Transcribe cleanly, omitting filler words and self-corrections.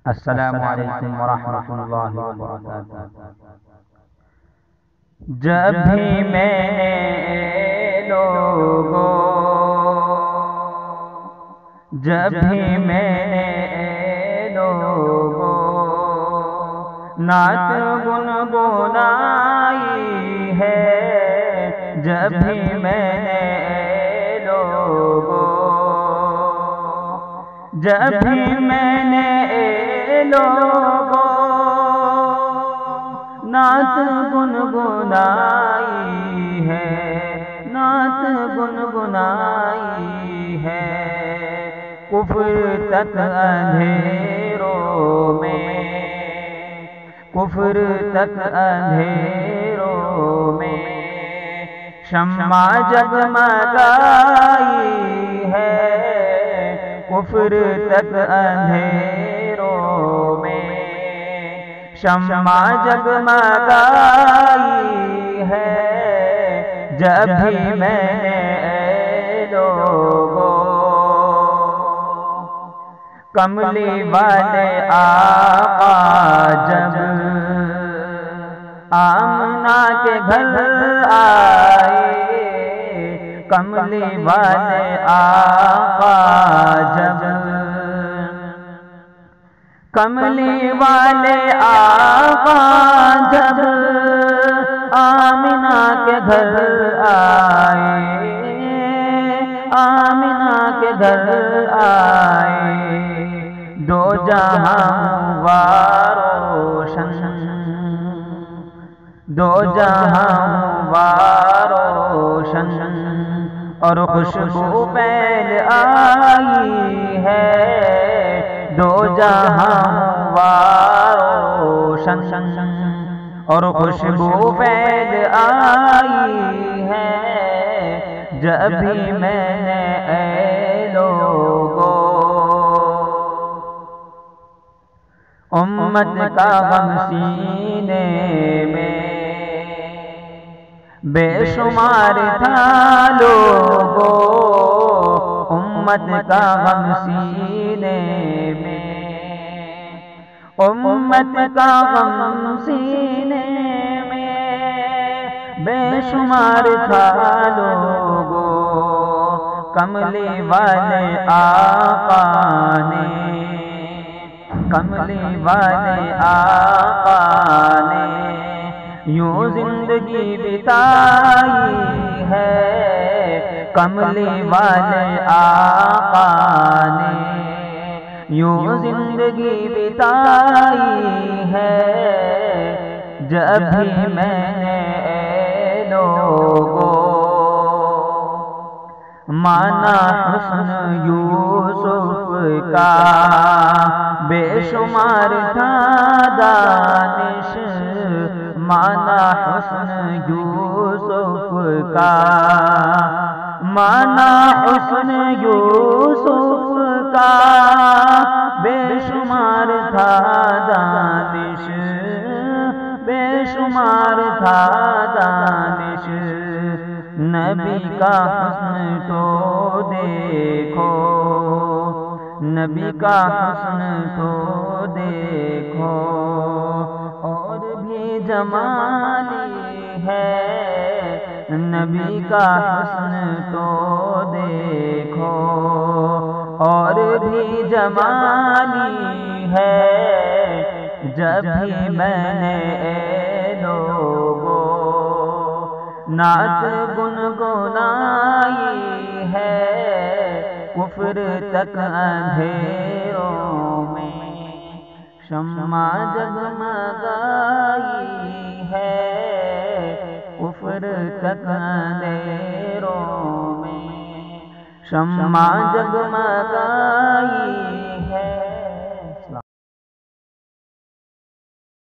السلام علیکم ورحمۃ اللہ وبرکاتہ۔ جب بھی میں نے لوگوں، جب بھی میں نے لوگوں نعت گنگنائی ہے، جب بھی میں نے لوگوں، جب بھی میں نے لوگوں نعت گنگنائی ہے، نعت گنگنائی ہے، کفر تک اندھیروں میں، کفر تک اندھیروں میں شمع جگمگائی ہے، کفر تک اندھیروں میں شمع جگمگائی ہے، جب بھی میں نے لوگوں کملی والے آقا جب آمنہ کے گھر آئے، کملی والے آقا جب، کملی والے آقا جب آمنہ کے گھر آئے، آمنہ کے گھر آئے، دو جہاں ہوا روشن، دو جہاں ہوا روشن، اور خوشبو پھیل آئی ہے، دو جہاں ہوا روشن اور خوشبو پھیل آئی ہے، جب بھی میں نے لوگوں امت کا غم سینے میں بے شمار تھا لوگوں، امت کا غم سینے میں، امت کا غم سینے میں بے شمار تھا لوگوں، کملی والے آقا نے، کملی والے آقا نے یوں زندگی بتائی ہے، کملی والے آقا نے یوں زندگی بتائی ہے، جب بھی میں نے لوگوں مانا حسن یوسف کا بے شمار تھا دانش، مانا حسن یوسف کا، مانا حسن یوسف کا بے شمار تھا دانش، بے شمار تھا دانش، نبی کا حسن تو دیکھو، نبی کا حسن تو دیکھو، اور بھی جمالی ہے، نبی کا حسن تو دیکھو، اور بھی جمالی ہے، جب بھی میں نے لوگوں نعت گنگنائی ہے، کفر تک اندھیروں میں شمع جگمگائی ہے، کفر تک اندھیروں میں شمع جگمگائی